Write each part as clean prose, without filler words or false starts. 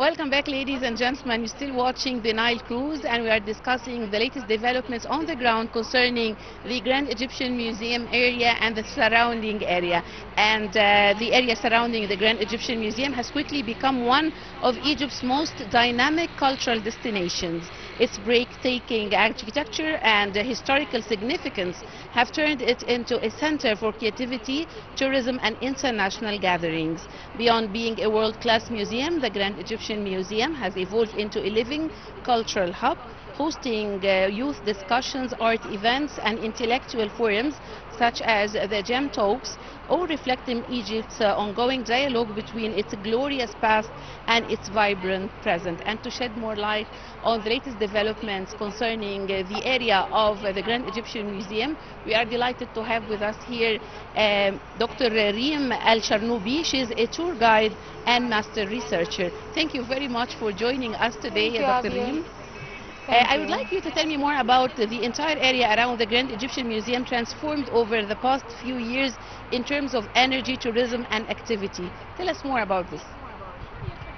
Welcome back, ladies and gentlemen. You're still watching the Nile Cruise, and we are discussing the latest developments on the ground concerning the Grand Egyptian Museum area and the surrounding area. And the area surrounding the Grand Egyptian Museum has quickly become one of Egypt's most dynamic cultural destinations. Its breathtaking architecture and historical significance have turned it into a center for creativity, tourism, and international gatherings. Beyond being a world-class museum, the Grand Egyptian Museum has evolved into a living cultural hub, hosting youth discussions, art events, and intellectual forums such as the Gem Talks, all reflecting Egypt's ongoing dialogue between its glorious past and its vibrant present. And to shed more light on the latest developments concerning the area of the Grand Egyptian Museum, we are delighted to have with us here Dr. Reem Elsharnoby. She is a tour guide and master researcher. Thank you very much for joining us today, Dr. Reem. I would like you to tell me more about the entire area around the Grand Egyptian Museum transformed over the past few years in terms of energy, tourism, and activity. Tell us more about this.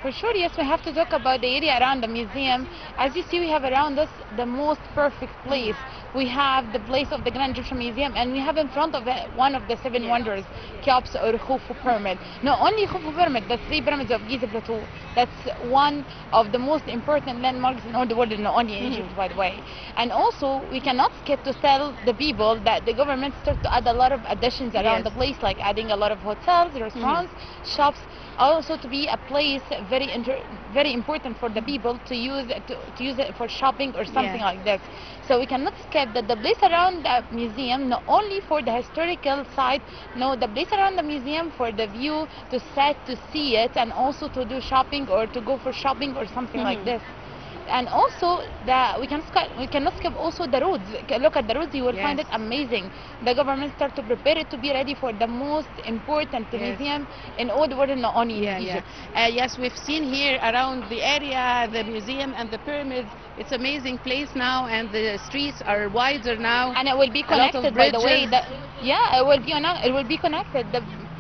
For sure, yes, we have to talk about the area around the museum. As you see, we have around us the most perfect place. We have the place of the Grand Egyptian Museum, and we have in front of it one of the seven wonders, Cheops or Khufu Pyramid. Not only Khufu Pyramid, the three pyramids of Giza Plateau. That's one of the most important landmarks in all the world, and not only in Egypt, by the way. And also, we cannot skip to tell the people that the government started to add a lot of additions around the place, like adding a lot of hotels, restaurants, shops, also to be a place very important for the people to use it for shopping or something like that. So we cannot skip that the place around the museum, not only for the historical side, no, the place around the museum for the view to sit to see it, and also to do shopping or to go for shopping or something like this. And also, we cannot skip also the roads. Look at the roads, you will find it amazing. The government started to prepare it to be ready for the most important museum in all the world, not only in Egypt. Yes, we've seen here around the area, the museum and the pyramids. It's an amazing place now, and the streets are wider now. And it will be connected, by the way. It will be connected.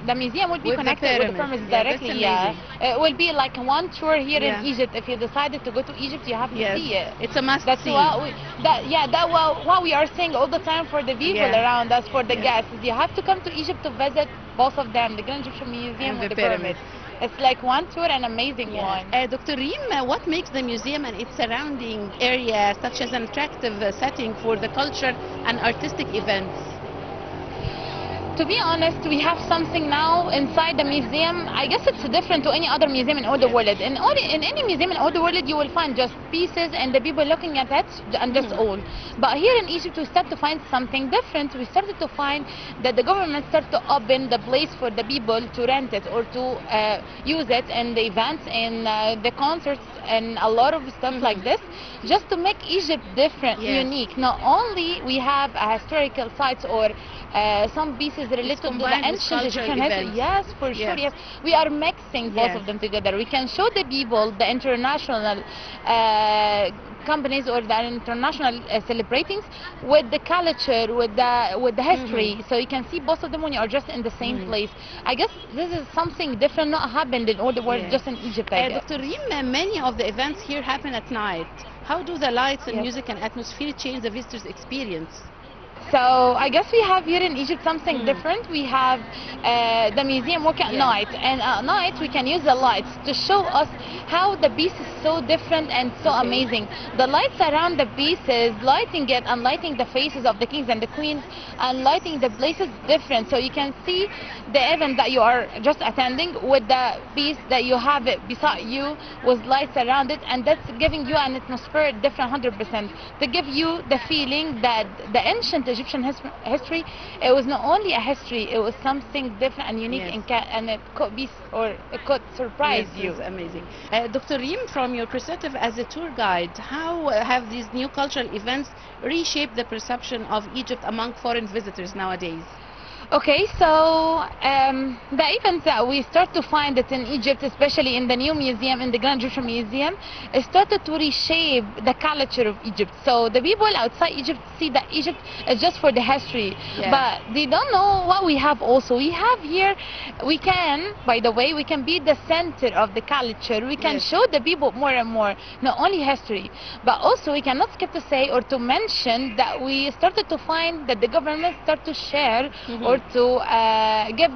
The museum will be connected with the pyramids directly. It will be like one tour here in Egypt. If you decided to go to Egypt, you have to see it. It's a must see. What we are saying all the time for the people around us, for the guests, is you have to come to Egypt to visit both of them, the Grand Egyptian Museum and the pyramids. It's like one tour, an amazing one. Dr. Reem, what makes the museum and its surrounding area such as an attractive setting for the culture and artistic events? To be honest, we have something now inside the museum. I guess it's different to any other museum in all the world. In any museum in all the world, you will find just pieces and the people looking at it, and that's all. But here in Egypt, we started to find something different. We started to find that the government started to open the place for the people to rent it or to use it in the events, in the concerts, and a lot of stuff like this, just to make Egypt different, unique. Not only we have historical sites or some pieces related to the ancient Egyptian history. Yes, for sure. Yes, we are mixing both of them together. We can show the people the international companies or the international celebrations with the culture, with the history. So you can see both of them when you are just in the same place. I guess this is something different, not happened in all the world, just in Egypt. Dr. Reem, many of the events here happen at night. How do the lights and music and atmosphere change the visitor's experience? So I guess we have here in Egypt something different. We have the museum working at night, and at night we can use the lights to show us how the piece is so different and so amazing. The lights around the pieces, lighting it and lighting the faces of the kings and the queens, and lighting the places different, so you can see the event that you are just attending with the piece that you have it beside you with lights around it, and that's giving you an atmosphere different 100%, to give you the feeling that the ancient Egyptian history, it was not only a history, it was something different and unique, and it could be, or it could surprise you. It's amazing. Dr. Reem, from your perspective as a tour guide, how have these new cultural events reshaped the perception of Egypt among foreign visitors nowadays? Okay, so the events that we start to find it in Egypt, especially in the new museum, in the Grand Egyptian Museum, it started to reshape the culture of Egypt. So the people outside Egypt see that Egypt is just for the history, but they don't know what we have also. We have here, we can, by the way, we can be the center of the culture. We can show the people more and more, not only history, but also we cannot skip to say or to mention that we started to find that the government start to share or to give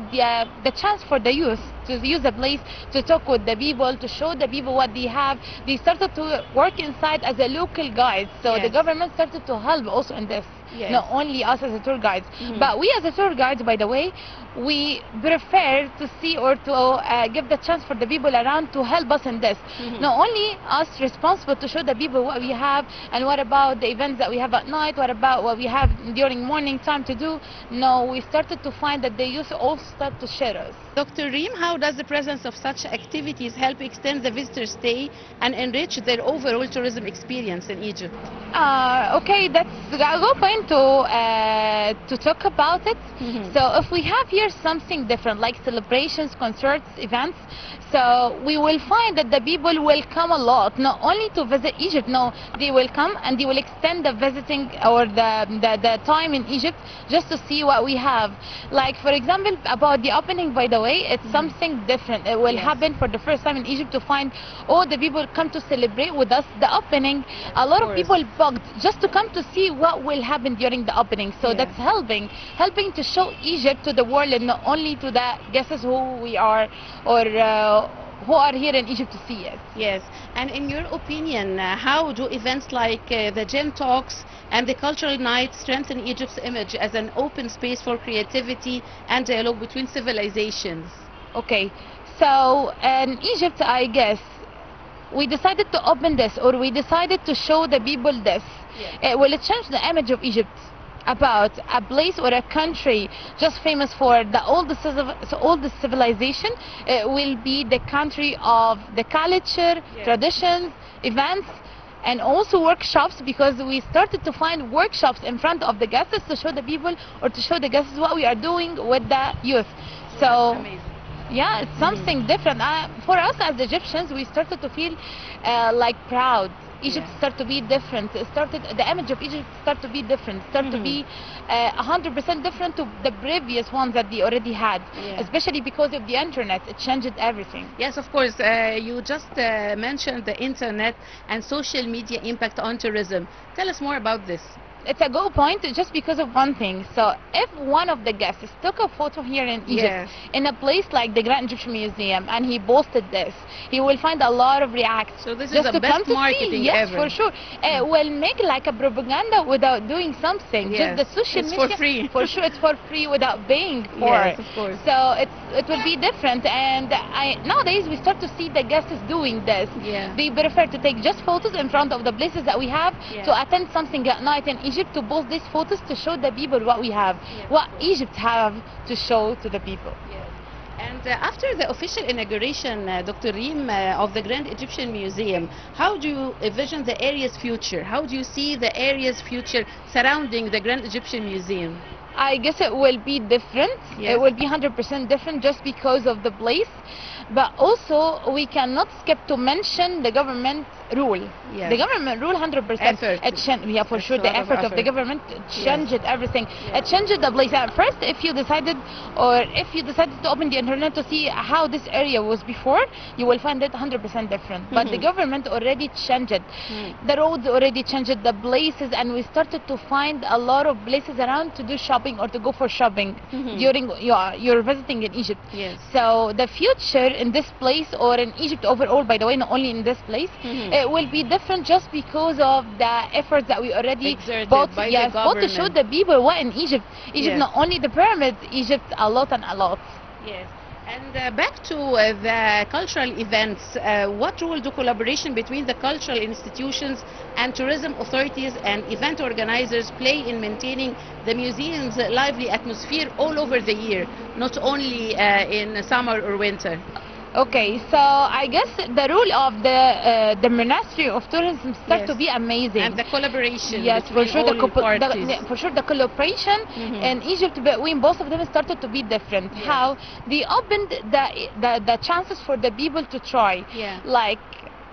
the chance for the youth to use the place to talk with the people, to show the people what they have. They started to work inside as a local guide, so the government started to help also in this. Not only us as a tour guides, but we as a tour guides, by the way, we prefer to see or to give the chance for the people around to help us in this. Not only us responsible to show the people what we have and what about the events that we have at night, what about what we have during morning time to do. No, we started to find that the youth all start to share us. Dr. Reem, how does the presence of such activities help extend the visitor stay and enrich their overall tourism experience in Egypt? Okay, that's a good point to talk about it. So if we have here something different like celebrations, concerts, events, so we will find that the people will come a lot, not only to visit Egypt, no, they will come and they will extend the visiting or the time in Egypt just to see what we have. Like for example, about the opening, by the way, it's something different. It will happen for the first time in Egypt to find all the people come to celebrate with us the opening. A lot of people booked just to come to see what will happen during the opening. So that's helping to show Egypt to the world and not only to the guests who we are or who are here in Egypt to see us. Yes, and in your opinion, how do events like the Gem Talks and the Cultural Night strengthen Egypt's image as an open space for creativity and dialogue between civilizations? Okay, so in Egypt, I guess, we decided to open this, or we decided to show the people this. It will change the image of Egypt about a place or a country just famous for the oldest civilization. It will be the country of the culture, traditions, events, and also workshops, because we started to find workshops in front of the guests to show the people or to show the guests what we are doing with the youth. So yeah, it's something different. For us as Egyptians, we started to feel like proud. Egypt started to be different. The image of Egypt started to be different. Started to be 100% different to the previous ones that they already had. Especially because of the internet, it changed everything. Yes, of course. You just mentioned the internet and social media impact on tourism. Tell us more about this. It's a good point just because of one thing. So if one of the guests took a photo here in Egypt in a place like the Grand Egyptian Museum and he posted this, he will find a lot of reacts. So this is the best marketing ever. Yes, for sure. It will make like a propaganda without doing something. Just the social media. It's for free. For sure, it's for free without paying for it. Of course. So it will be different. And nowadays we start to see the guests doing this. They prefer to take just photos in front of the places that we have, to attend something at night in Egypt, to post these photos to show the people what we have, what Egypt have to show to the people. And after the official inauguration, Dr. Reem, of the Grand Egyptian Museum, how do you envision the area's future? How do you see the area's future surrounding the Grand Egyptian Museum? I guess it will be different. It will be 100% different just because of the place. But also, we cannot skip to mention the government rule. The government rule 100%. Effort. For sure, the effort of the government changed everything. It changed the place. At first, if you decided to open the internet to see how this area was before, you will find it 100% different. But the government already changed it. The roads already changed, the places, and we started to find a lot of places around to do shopping or to go for shopping during your visiting in Egypt. So the future in this place or in Egypt overall, by the way, not only in this place, it will be different just because of the efforts that we already bought to show the people what in Egypt. Not only the pyramids, Egypt a lot and a lot. And back to the cultural events, what role do collaboration between the cultural institutions and tourism authorities and event organizers play in maintaining the museum's lively atmosphere all over the year, not only in summer or winter? Okay, so I guess the role of the Ministry of Tourism start Yes. to be amazing. And the collaboration Yes, for between sure. all parties. For sure, the collaboration in Egypt between both of them started to be different. Yes. How they opened the chances for the people to try. Yeah. Like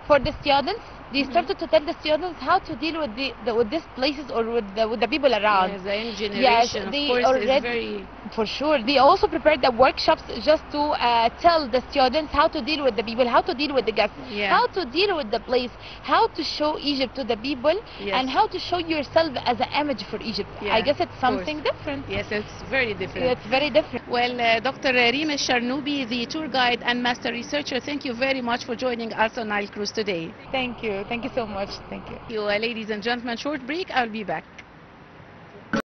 for the students, they started to tell the students how to deal with with these places or with the people around. Yes, the young generation, they of course, already, is very... For sure. They also prepared the workshops just to tell the students how to deal with the people, how to deal with the guests, Yeah. how to deal with the place, how to show Egypt to the people, Yes. and how to show yourself as an image for Egypt. Yeah, I guess it's of something course. different. Yes, it's very different. It's very different. Well, Dr. Reem Elsharnoby, the tour guide and master researcher, thank you very much for joining us on Nile Cruise today. Thank you. Thank you so much. Thank you. Thank you, ladies and gentlemen. Short break. I'll be back.